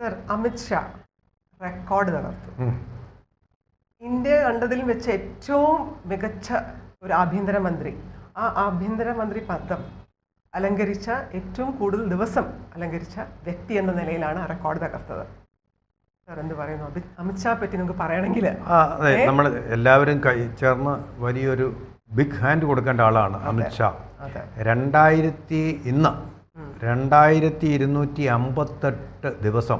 Sir, Amit Shah record തകർത്തു. India കണ്ടതിൽ വെച്ച് ഏറ്റവും മികച്ച ഒരു ആഭ്യന്തരമന്ത്രി. ആ ആഭ്യന്തരമന്ത്രി പദം അലങ്കരിച്ച ഏറ്റവും കൂടുതൽ ദിവസം അലങ്കരിച്ച വ്യക്തി എന്ന നിലയിലാണ് ആ റെക്കോർഡ് തകർത്തത്. സാർ എന്ത് പറയുന്നു? അമിത് ഷാ പറ്റി നമുക്ക് പറയണമെങ്കിൽ അതെ, നമ്മൾ എല്ലാവരും ചേർന്ന് വലിയൊരു ബിഗ് ഹാൻഡ് കൊടുക്കേണ്ട ആളാണ് അമിത് ഷാ. 2258 ദിവസം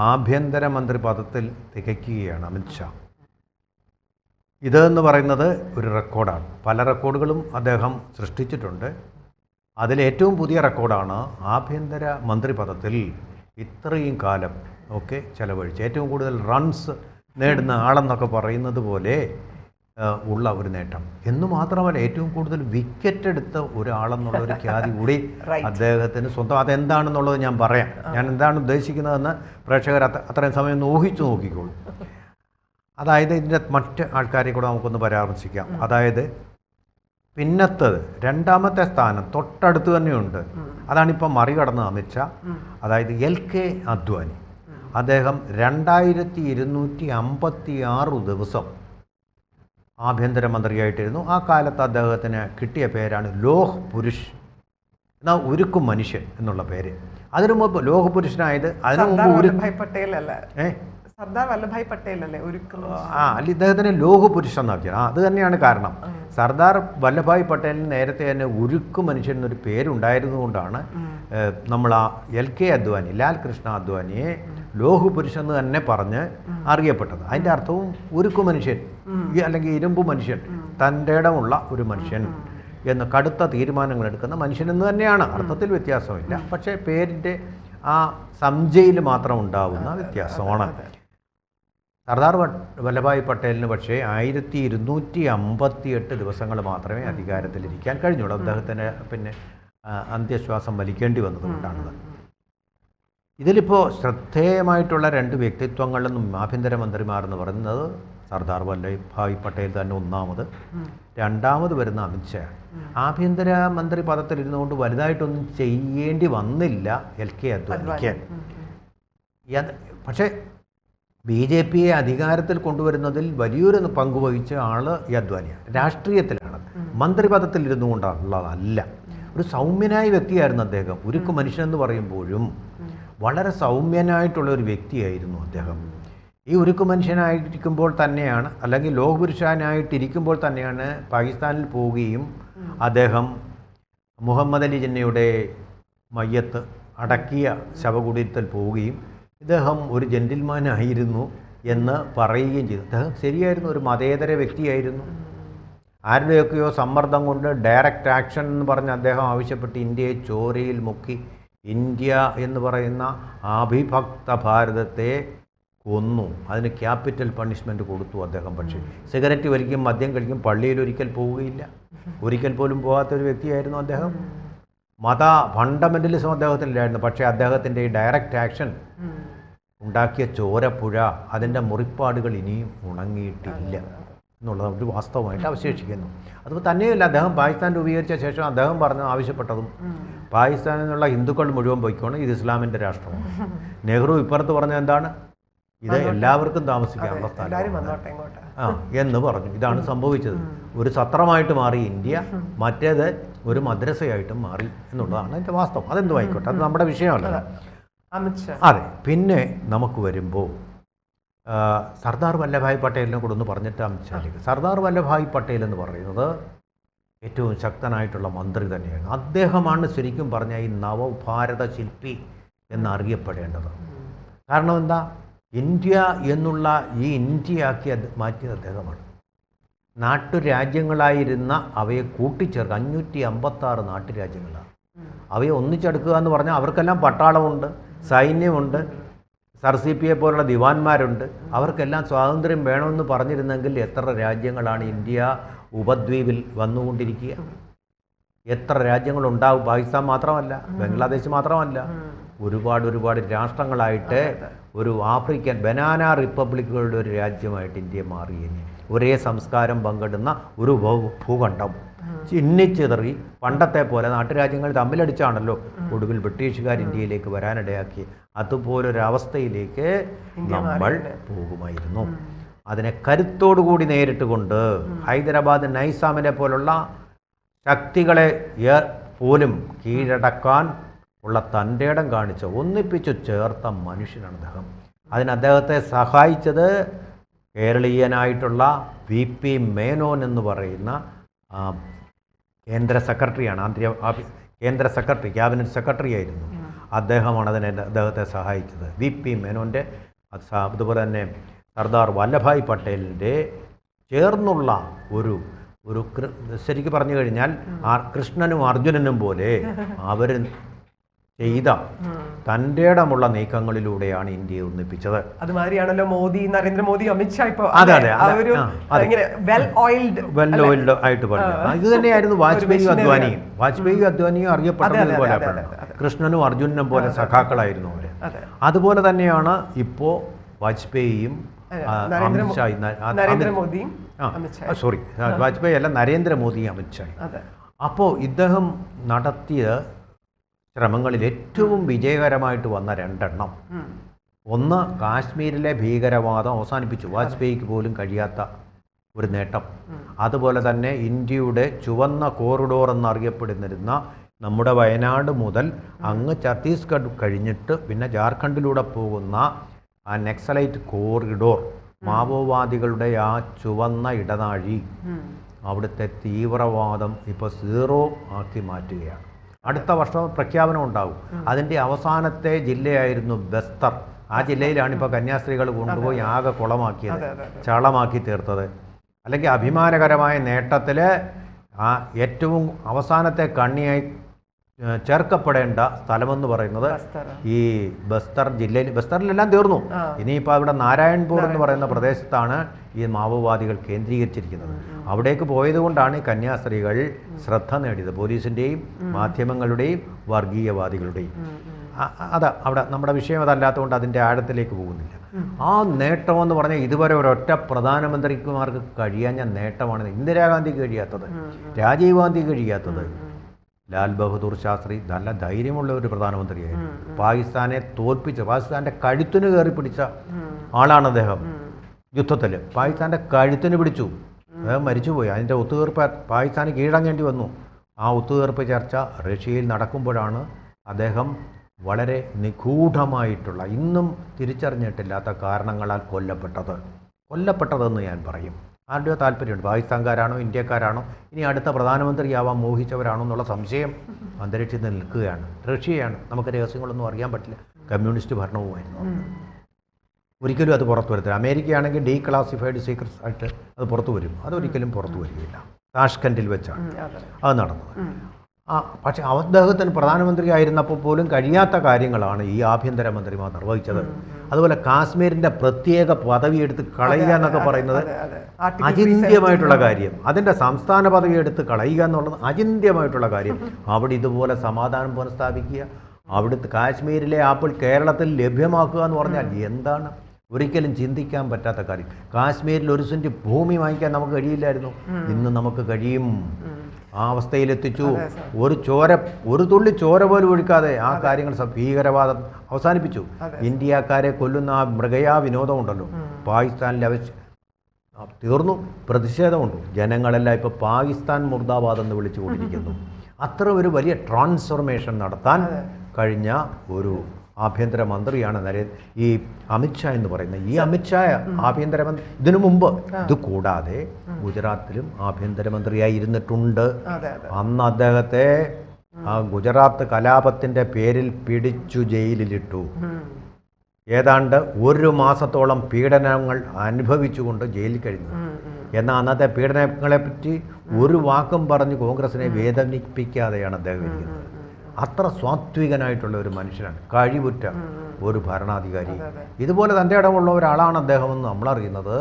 ആഭ്യന്തരമന്ത്രി പദത്തിൽ തികയ്ക്കുകയാണ് അമിത് ഷാ. ഇതെന്ന് പറയുന്നത് ഒരു റെക്കോർഡാണ്. പല റെക്കോർഡുകളും അദ്ദേഹം സൃഷ്ടിച്ചിട്ടുണ്ട്. അതിലേറ്റവും പുതിയ റെക്കോർഡാണ് ആഭ്യന്തര മന്ത്രി പദത്തിൽ ഇത്രയും കാലം ചെലവഴിച്ച് ഏറ്റവും കൂടുതൽ റൺസ് നേടുന്ന ആളെന്നൊക്കെ പറയുന്നത് പോലെ ഉള്ള ഒരു നേട്ടം. എന്നു മാത്രമല്ല, ഏറ്റവും കൂടുതൽ വിക്കറ്റ് എടുത്ത ഒരാളെന്നുള്ള ഒരു ഖ്യാതി കൂടി അദ്ദേഹത്തിന് സ്വന്തം. അതെന്താണെന്നുള്ളത് ഞാൻ പറയാം. ഞാൻ എന്താണ് ഉദ്ദേശിക്കുന്നതെന്ന് പ്രേക്ഷകർ അത്രയും സമയം ഊഹിച്ചു നോക്കിക്കോളൂ. അതായത് ഇതിൻ്റെ മറ്റ് ആൾക്കാരെ കൂടെ നമുക്കൊന്ന് പരാമർശിക്കാം. അതായത് പിന്നത്തത് രണ്ടാമത്തെ സ്ഥാനം തൊട്ടടുത്ത് തന്നെയുണ്ട്. അതാണിപ്പോൾ മറികടന്നത് അമിത് ഷാ. അതായത് LK അദ്വാനി. അദ്ദേഹം 2256 ദിവസം ആഭ്യന്തരമന്ത്രിയായിട്ടിരുന്നു. ആ കാലത്ത് അദ്ദേഹത്തിന് കിട്ടിയ പേരാണ് ലോഹ് പുരുഷ്, എന്നാൽ ഉരുക്കും മനുഷ്യൻ എന്നുള്ള പേര്. അതിനു മുമ്പ് ലോഹ് പുരുഷനായത് അതിനു മുമ്പ് സർദാർ വല്ലഭായ് പട്ടേൽ അല്ലേ അല്ല, ഇദ്ദേഹത്തിന് ലോഹ് പുരുഷ എന്നാക്കിയത്. അത് തന്നെയാണ് കാരണം. സർദാർ വല്ലഭായ് പട്ടേലിന് നേരത്തെ തന്നെ ഉരുക്കു മനുഷ്യൻ എന്നൊരു പേരുണ്ടായിരുന്നുകൊണ്ടാണ് നമ്മൾ ആ LK അദ്വാനി, ലാൽ കൃഷ്ണ അദ്വാനിയെ ലോഹ് പുരുഷൻ എന്ന് തന്നെ പറഞ്ഞ് അറിയപ്പെട്ടത്. അതിൻ്റെ അർത്ഥവും ഉരുക്കു മനുഷ്യൻ അല്ലെങ്കിൽ ഇരുമ്പ് മനുഷ്യൻ, തൻ്റെ ഇടമുള്ള ഒരു മനുഷ്യൻ എന്ന് കടുത്ത തീരുമാനങ്ങൾ എടുക്കുന്ന മനുഷ്യനെന്ന് തന്നെയാണ്. അർത്ഥത്തിൽ വ്യത്യാസമില്ല, പക്ഷേ പേരിൻ്റെ ആ സംജയിൽ മാത്രം ഉണ്ടാവുന്ന വ്യത്യാസമാണ്. സർദാർ വല്ലഭായ് പട്ടേലിന് പക്ഷേ 1258 ദിവസങ്ങൾ മാത്രമേ അധികാരത്തിലിരിക്കാൻ കഴിഞ്ഞുള്ളൂ. അദ്ദേഹത്തിന് പിന്നെ അന്ത്യശ്വാസം വലിക്കേണ്ടി വന്നതുകൊണ്ടാണത്. ഇതിലിപ്പോൾ ശ്രദ്ധേയമായിട്ടുള്ള 2 വ്യക്തിത്വങ്ങളിലും ആഭ്യന്തരമന്ത്രിമാർ എന്ന് പറയുന്നത് സർദാർ വല്ലഭായ് പട്ടേൽ തന്നെ ഒന്നാമത്, രണ്ടാമത് വരുന്ന അമിത് ഷാ. ആഭ്യന്തരമന്ത്രി പദത്തിലിരുന്നുകൊണ്ട് വലുതായിട്ടൊന്നും ചെയ്യേണ്ടി വന്നില്ല LK അദ്വാനിക്ക്. പക്ഷേ BJPയെ അധികാരത്തിൽ കൊണ്ടുവരുന്നതിൽ വലിയൊരു പങ്കുവഹിച്ച ആൾ ഈ അദ്വാനിയാണ്. രാഷ്ട്രീയത്തിലാണ്, മന്ത്രിപദത്തിലിരുന്നു കൊണ്ടുള്ളതല്ല. ഒരു സൗമ്യനായ വ്യക്തിയായിരുന്നു അദ്ദേഹം. ഉരുക്കു മനുഷ്യനെന്ന് പറയുമ്പോഴും വളരെ സൗമ്യനായിട്ടുള്ള ഒരു വ്യക്തിയായിരുന്നു അദ്ദേഹം. ഈ ഉരുക്കു മനുഷ്യനായിരിക്കുമ്പോൾ തന്നെയാണ്, അല്ലെങ്കിൽ ലോഹപുരുഷനായിട്ടിരിക്കുമ്പോൾ തന്നെയാണ് പാകിസ്ഥാനിൽ പോവുകയും അദ്ദേഹം മുഹമ്മദ് അലി ജിന്നയുടെ മയ്യത്ത് അടക്കിയ ശവകുടീരത്തിൽ പോവുകയും ഇദ്ദേഹം ഒരു ജെന്റിൽമാനായിരുന്നു എന്ന് പറയുകയും ചെയ്തു. അദ്ദേഹം ശരിയായിരുന്നു, ഒരു മതേതര വ്യക്തിയായിരുന്നു. ആരുടെയൊക്കെയോ സമ്മർദ്ദം കൊണ്ട് ഡയറക്റ്റ് ആക്ഷൻ എന്ന് പറഞ്ഞ് അദ്ദേഹം ആവശ്യപ്പെട്ട് ഇന്ത്യയെ ചോരയിൽ മുക്കി ഇന്ത്യ എന്ന് പറയുന്ന അവിഭക്ത ഭാരതത്തെ കൊന്നു. അതിന് ക്യാപിറ്റൽ പണിഷ്മെൻറ്റ് കൊടുത്തു അദ്ദേഹം. പക്ഷേ സിഗരറ്റ് വലിക്കും, മദ്യം കഴിക്കും, പള്ളിയിൽ ഒരിക്കൽ പോവുകയില്ല, ഒരിക്കൽ പോലും പോകാത്തൊരു വ്യക്തിയായിരുന്നു അദ്ദേഹം. മത ഫണ്ടമെൻ്റലിസം അദ്ദേഹത്തിനില്ലായിരുന്നു. പക്ഷേ അദ്ദേഹത്തിൻ്റെ ഈ ഡയറക്റ്റ് ആക്ഷൻ ഉണ്ടാക്കിയ ചോരപ്പുഴ, അതിൻ്റെ മുറിപ്പാടുകൾ ഇനിയും ഉണങ്ങിയിട്ടില്ല എന്നുള്ളത് ഒരു വാസ്തവമായിട്ട് അവശേഷിക്കുന്നു. അതുപോലെ തന്നെയല്ല, അദ്ദേഹം പാകിസ്ഥാൻ രൂപീകരിച്ച ശേഷം അദ്ദേഹം ആവശ്യപ്പെട്ടതും പാകിസ്ഥാനിൽ നിന്നുള്ള ഹിന്ദുക്കൾ മുഴുവൻ പോയിക്കോണം, ഇത് ഇസ്ലാമിൻ്റെ രാഷ്ട്രമാണ്. നെഹ്റു ഇപ്പുറത്ത് പറഞ്ഞത് എന്താണ്? ഇത് എല്ലാവർക്കും താമസിക്കാനുള്ള സ്ഥലം എന്ന് പറഞ്ഞു. ഇതാണ് സംഭവിച്ചത്. ഒരു സത്രമായിട്ട് മാറി ഇന്ത്യ, മറ്റേത് ഒരു മദ്രസയായിട്ടും മാറി എന്നുള്ളതാണ് അതിൻ്റെ വാസ്തവം. അതെന്തും ആയിക്കോട്ടെ, അത് നമ്മുടെ വിഷയമല്ല. അതെ. പിന്നെ നമുക്ക് വരുമ്പോൾ സർദാർ വല്ലഭായ് പട്ടേലിനെ കൂടെ ഒന്ന് പറഞ്ഞിട്ട് അമിത് ഷാലേക്ക്. സർദാർ വല്ലഭായ് പട്ടേൽ എന്ന് പറയുന്നത് ഏറ്റവും ശക്തനായിട്ടുള്ള മന്ത്രി തന്നെയാണ്. അദ്ദേഹമാണ് ശരിക്കും പറഞ്ഞാൽ ഈ നവഭാരത ശില്പി എന്നറിയപ്പെടേണ്ടത്. കാരണം എന്താ? ഇന്ത്യ എന്നുള്ള ഈ ഇന്ത്യയാക്കി മാറ്റിയത് അദ്ദേഹമാണ്. നാട്ടുരാജ്യങ്ങളായിരുന്ന അവയെ കൂട്ടിച്ചേർക്കുക, 556 നാട്ടുരാജ്യങ്ങളാണ്. അവയെ ഒന്നിച്ചെടുക്കുക എന്ന് പറഞ്ഞാൽ അവർക്കെല്ലാം പട്ടാളമുണ്ട്, സൈന്യമുണ്ട്, സർസിപിയെ പോലുള്ള ദിവാൻമാരുണ്ട്. അവർക്കെല്ലാം സ്വാതന്ത്ര്യം വേണമെന്ന് പറഞ്ഞിരുന്നെങ്കിൽ എത്ര രാജ്യങ്ങളാണ് ഇന്ത്യ ഉപദ്വീപിൽ വന്നുകൊണ്ടിരിക്കുക? എത്ര രാജ്യങ്ങളുണ്ടാവും? പാകിസ്ഥാൻ മാത്രമല്ല, ബംഗ്ലാദേശ് മാത്രമല്ല, ഒരുപാട് രാഷ്ട്രങ്ങളായിട്ട് ഒരു ആഫ്രിക്കൻ ബനാന റിപ്പബ്ലിക്കുകളുടെ ഒരു രാജ്യമായിട്ട് ഇന്ത്യ മാറിയതിന് ഒരേ സംസ്കാരം പങ്കിടുന്ന ഒരു ഭൂഖണ്ഡം ചിന്നിച്ചിതറി പണ്ടത്തെ പോലെ നാട്ടുരാജ്യങ്ങൾ തമ്മിലടിച്ചാണല്ലോ ഒടുവിൽ ബ്രിട്ടീഷുകാർ ഇന്ത്യയിലേക്ക് വരാനിടയാക്കി. അതുപോലൊരവസ്ഥയിലേക്ക് നമ്മൾ പോകുമായിരുന്നു. അതിനെ കരുത്തോടുകൂടി നേരിട്ട് കൊണ്ട് ഹൈദരാബാദ് നൈസാമിനെ പോലുള്ള ശക്തികളെ പോലും കീഴടക്കാൻ ഉള്ള തൻ്റെ ഇടം കാണിച്ച ഒന്നിപ്പിച്ചു ചേർത്ത മനുഷ്യനാണ് അദ്ദേഹം. അതിന് അദ്ദേഹത്തെ സഹായിച്ചത് കേരളീയനായിട്ടുള്ള VP മേനോൻ എന്ന് പറയുന്ന കേന്ദ്ര സെക്രട്ടറിയാണ്. കേന്ദ്ര സെക്രട്ടറി, ക്യാബിനറ്റ് സെക്രട്ടറി ആയിരുന്നു. അദ്ദേഹമാണ് അദ്ദേഹത്തെ സഹായിച്ചത്. VP മേനോൻ്റെ അതുപോലെ തന്നെ സർദാർ വല്ലഭായ് പട്ടേലിൻ്റെ ചേർന്നുള്ള ഒരു ശരിക്കും പറഞ്ഞു കഴിഞ്ഞാൽ കൃഷ്ണനും അർജുനനും പോലെ അവർ ചെയ്ത തൻ്റെ ഇടമുള്ള നീക്കങ്ങളിലൂടെയാണ് ഇന്ത്യയെ ഒന്നിപ്പിച്ചത്. അതുമാതിരിയാണല്ലോ മോദി, നരേന്ദ്രമോദി, അമിത്ഷാ ഇപ്പോൾ വെൽ ഓയിൽഡ് ആയിട്ട് പറഞ്ഞു. ഇത് തന്നെയായിരുന്നു വാജ്പേയിയും അദ്വാനിയും അറിയപ്പെട്ടതുപോലെ. കൃഷ്ണനും അർജുനനും പോലെ സഖാക്കളായിരുന്നു അവർ. അതുപോലെ തന്നെയാണ് ഇപ്പോൾ വാജ്പേയിയും വാജ്പേയി അല്ല, നരേന്ദ്രമോദിയും അമിത്ഷായും. അപ്പോൾ ഇദ്ദേഹം നടത്തിയ ശ്രമങ്ങളിൽ ഏറ്റവും വിജയകരമായിട്ട് വന്ന രണ്ടെണ്ണം, ഒന്ന് കാശ്മീരിലെ ഭീകരവാദം അവസാനിപ്പിച്ചു, വാജ്പേയിക്ക് പോലും കഴിയാത്ത ഒരു നേട്ടം. അതുപോലെ തന്നെ ഇന്ത്യയുടെ ചുവന്ന കോറിഡോർ എന്നറിയപ്പെടുന്നിരുന്ന നമ്മുടെ വയനാട് മുതൽ അങ്ങ് ഛത്തീസ്ഗഡ് കഴിഞ്ഞിട്ട് പിന്നെ ജാർഖണ്ഡിലൂടെ പോകുന്ന ആ നക്സലൈറ്റ് കോറിഡോർ, മാവോവാദികളുടെ ആ ചുവന്ന ഇടനാഴി, അവിടുത്തെ തീവ്രവാദം ഇപ്പോൾ 0 ആക്കി മാറ്റുകയാണ്. അടുത്ത വർഷം പ്രഖ്യാപനം ഉണ്ടാകും. അതിൻ്റെ അവസാനത്തെ ജില്ലയായിരുന്നു ബസ്തർ. ആ ജില്ലയിലാണ് ഇപ്പോൾ കന്യാസ്ത്രീകൾ കൊണ്ടുപോയി ആകെ കുളമാക്കിയത്, ചളമാക്കി തീർത്തത്. അല്ലെങ്കിൽ അഭിമാനകരമായ നേട്ടത്തിൽ ആ ഏറ്റവും അവസാനത്തെ കണ്ണിയായി ചേർക്കപ്പെടേണ്ട സ്ഥലമെന്ന് പറയുന്നത് ഈ ബസ്തർ ജില്ലയിൽ. ബസ്തറിലെല്ലാം തീർന്നു. ഇനിയിപ്പോൾ അവിടെ നാരായൺപൂർ എന്ന് പറയുന്ന പ്രദേശത്താണ് ഈ മാവോവാദികൾ കേന്ദ്രീകരിച്ചിരിക്കുന്നത്. അവിടേക്ക് പോയതുകൊണ്ടാണ് ഈ കന്യാസ്ത്രീകൾ ശ്രദ്ധ നേടിയത്, പോലീസിൻ്റെയും മാധ്യമങ്ങളുടെയും വർഗീയവാദികളുടെയും. അവിടെ നമ്മുടെ വിഷയം അതല്ലാത്തതുകൊണ്ട് അതിൻ്റെ ആഴത്തിലേക്ക് പോകുന്നില്ല. ആ നേട്ടമെന്ന് പറഞ്ഞാൽ ഇതുവരെ ഒരൊറ്റ പ്രധാനമന്ത്രിമാർക്ക് കഴിയാഞ്ഞ നേട്ടമാണ്. ഇന്ദിരാഗാന്ധിക്ക് കഴിയാത്തത്, രാജീവ് ഗാന്ധിക്ക് കഴിയാത്തത്. ലാൽ ബഹദൂർ ശാസ്ത്രി നല്ല ധൈര്യമുള്ള ഒരു പ്രധാനമന്ത്രിയായിരുന്നു. പാകിസ്ഥാനെ തോൽപ്പിച്ച് പാകിസ്ഥാൻ്റെ കഴുത്തിന് കയറി പിടിച്ച ആളാണ് അദ്ദേഹം. യുദ്ധത്തിൽ പാകിസ്ഥാൻ്റെ കഴുത്തിന് പിടിച്ചു, അദ്ദേഹം മരിച്ചുപോയി. അതിൻ്റെ ഒത്തുതീർപ്പ് പാകിസ്ഥാന് കീഴടങ്ങേണ്ടി വന്നു. ആ ഒത്തുതീർപ്പ് ചർച്ച റഷ്യയിൽ നടക്കുമ്പോഴാണ് അദ്ദേഹം വളരെ നിഗൂഢമായിട്ടുള്ള, ഇന്നും തിരിച്ചറിഞ്ഞിട്ടില്ലാത്ത കാരണങ്ങളാൽ കൊല്ലപ്പെട്ടതെന്ന് ഞാൻ പറയും. ആരുടെയോ താല്പര്യമുണ്ട്, പാകിസ്ഥാൻകാരാണോ ഇന്ത്യക്കാരാണോ ഇനി അടുത്ത പ്രധാനമന്ത്രിയാവാൻ മോഹിച്ചവരാണോ എന്നുള്ള സംശയം അന്തരീക്ഷത്തിൽ നിൽക്കുകയാണ്. റഷ്യയാണ്, നമുക്ക് രഹസ്യങ്ങളൊന്നും അറിയാൻ പറ്റില്ല, കമ്മ്യൂണിസ്റ്റ് ഭരണവുമായിരുന്നു. ഒരിക്കലും അത് പുറത്തു വരത്തില്ല. അമേരിക്കയാണെങ്കിൽ ഡീക്ലാസിഫൈഡ് സീക്രട്സ് ആയിട്ട് അത് പുറത്തു വരും, അതൊരിക്കലും പുറത്തു വരികയില്ല. താഷ്കൻഡിൽ വെച്ചാണ് അത് നടന്നത്. പക്ഷേ അദ്ദേഹത്തിന് പ്രധാനമന്ത്രി ആയിരുന്നപ്പോൾ പോലും കഴിയാത്ത കാര്യങ്ങളാണ് ഈ ആഭ്യന്തരമന്ത്രിമാർ നിർവഹിച്ചത്. അതുപോലെ കാശ്മീരിൻ്റെ പ്രത്യേക പദവി എടുത്ത് കളയുക എന്നൊക്കെ പറയുന്നത് അചിന്ത്യമായിട്ടുള്ള കാര്യം. അതിൻ്റെ സംസ്ഥാന പദവി എടുത്ത് കളയുക എന്നുള്ളത് അചിന്ത്യമായിട്ടുള്ള കാര്യം. അവിടെ ഇതുപോലെ സമാധാനം പുനഃസ്ഥാപിക്കുക, അവിടുത്തെ കാശ്മീരിലെ ആപ്പിൾ കേരളത്തിൽ ലഭ്യമാക്കുക എന്ന് പറഞ്ഞാൽ എന്താണ്? ഒരിക്കലും ചിന്തിക്കാൻ പറ്റാത്ത കാര്യം. കാശ്മീരിൽ 1 സെന്റ് ഭൂമി വാങ്ങിക്കാൻ നമുക്ക് കഴിയില്ലായിരുന്നു, ഇന്ന് നമുക്ക് കഴിയും. ആ അവസ്ഥയിലെത്തിച്ചു. ഒരു തുള്ളി ചോര പോലും ഒഴിക്കാതെ ആ കാര്യങ്ങൾ ഭീകരവാദം അവസാനിപ്പിച്ചു. ഇന്ത്യക്കാരെ കൊല്ലുന്ന ആ മൃഗയാ വിനോദം ഉണ്ടല്ലോ, പാകിസ്ഥാനിൽ തീർന്നു. പ്രതിഷേധമുണ്ട്, ജനങ്ങളെല്ലാം ഇപ്പോൾ പാകിസ്ഥാൻ മുർദാബാദ് എന്ന് വിളിച്ചുകൊണ്ടിരിക്കുന്നു. അത്ര ഒരു വലിയ ട്രാൻസ്ഫോർമേഷൻ നടത്താൻ കഴിഞ്ഞ ഒരു ആഭ്യന്തരമന്ത്രിയാണ് ഈ അമിത്ഷാ എന്ന് പറയുന്നത്. ഈ അമിത്ഷാ ആഭ്യന്തരമന്ത്രി ഇതിനു മുമ്പ് ഇത് കൂടാതെ ഗുജറാത്തിലും ആഭ്യന്തരമന്ത്രിയായി ഇരുന്നിട്ടുണ്ട്. അന്ന് അദ്ദേഹത്തെ ആ ഗുജറാത്ത് കലാപത്തിൻ്റെ പേരിൽ പിടിച്ചു ജയിലിലിട്ടു. ഏതാണ്ട് 1 മാസത്തോളം പീഡനങ്ങൾ അനുഭവിച്ചുകൊണ്ട് ജയിലിൽ കഴിഞ്ഞു. എന്നാൽ അന്നത്തെ പീഡനങ്ങളെപ്പറ്റി ഒരു വാക്കും പറഞ്ഞ് കോൺഗ്രസിനെ വേദനിപ്പിക്കാതെയാണ് അദ്ദേഹം ഇരിക്കുന്നത്. അത്ര സ്വാത്വികനായിട്ടുള്ള ഒരു മനുഷ്യനാണ്, കഴിവുറ്റ ഒരു ഭരണാധികാരി. ഇതുപോലെ തൻ്റെ ഇടമുള്ള ഒരാളാണ് അദ്ദേഹമെന്ന് നമ്മളറിയുന്നത്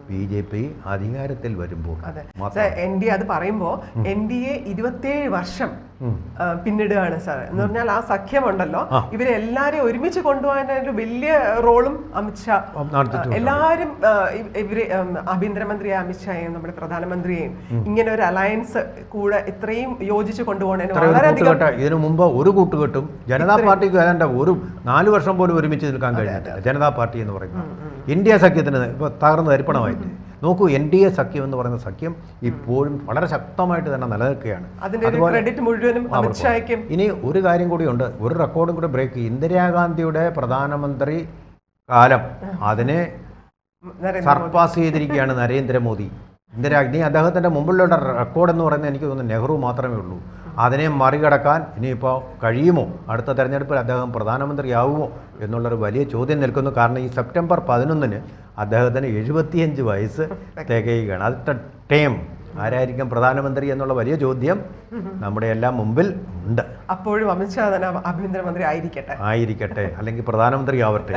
BJP അധികാരത്തിൽ വരുമ്പോൾ. NDA അത് പറയുമ്പോൾ NDA 27 വർഷം പിന്നിടുകയാണ് സാർ. എന്ന് പറഞ്ഞാൽ ആ സഖ്യമുണ്ടല്ലോ, ഇവരെ എല്ലാരെയും ഒരുമിച്ച് കൊണ്ടുപോകാൻ ഒരു വലിയ റോളും അമിത്ഷാ, എല്ലാവരും ഇവര് ആഭ്യന്തരമന്ത്രിയെ അമിത്ഷായെയും നമ്മുടെ പ്രധാനമന്ത്രിയെയും ഇങ്ങനെ ഒരു അലയൻസ് കൂടെ ഇത്രയും യോജിച്ച് കൊണ്ടുപോകണതിന് വളരെയധികം. ഇതിനു മുമ്പ് ഒരു കൂട്ടുകെട്ടും ജനതാ പാർട്ടിക്ക് ഏതാണ്ട് ഒരു 4 വർഷം പോലും ഒരുമിച്ച് നിൽക്കാൻ കഴിഞ്ഞിട്ടില്ല. ജനതാ പാർട്ടി എന്ന് പറയുന്നത് ഇന്ത്യ സഖ്യത്തിന് ഇപ്പോൾ തകർന്ന് തരിപ്പണമായിട്ട് നോക്കൂ. NDA സഖ്യം എന്ന് പറയുന്ന സഖ്യം ഇപ്പോഴും വളരെ ശക്തമായിട്ട് തന്നെ നിലനിൽക്കുകയാണ്. ക്രെഡിറ്റ് മുഴുവനും അമിത്ഷായ്ക്കും. ഇനി ഒരു കാര്യം കൂടിയുണ്ട്, ഒരു റെക്കോർഡും കൂടി ബ്രേക്ക് ചെയ്യും. ഇന്ദിരാഗാന്ധിയുടെ പ്രധാനമന്ത്രി കാലം അതിനെ സർപ്പാസ് ചെയ്തിരിക്കുകയാണ് നരേന്ദ്രമോദി. ഇന്ദിരാഗാന്ധി അദ്ദേഹത്തിൻ്റെ മുമ്പിലുള്ള റെക്കോർഡ് എന്ന് പറയുന്നത് എനിക്ക് തോന്നുന്നു നെഹ്റു മാത്രമേ ഉള്ളൂ. അതിനെ മറികടക്കാൻ ഇനിയിപ്പോൾ കഴിയുമോ? അടുത്ത തെരഞ്ഞെടുപ്പിൽ അദ്ദേഹം പ്രധാനമന്ത്രിയാവുമോ എന്നുള്ളൊരു വലിയ ചോദ്യം നിൽക്കുന്നു. കാരണം ഈ സെപ്റ്റംബർ 11 അദ്ദേഹത്തിന് 75 വയസ്സ് തികയുകയാണ്. അടുത്ത ടൈം ആരായിരിക്കും പ്രധാനമന്ത്രി എന്നുള്ള വലിയ ചോദ്യം നമ്മുടെ എല്ലാം മുമ്പിൽ ഉണ്ട്. അപ്പോഴും അമിത്ഷാ തന്നെ ആഭ്യന്തരമന്ത്രി ആയിരിക്കട്ടെ, അല്ലെങ്കിൽ പ്രധാനമന്ത്രി ആവട്ടെ.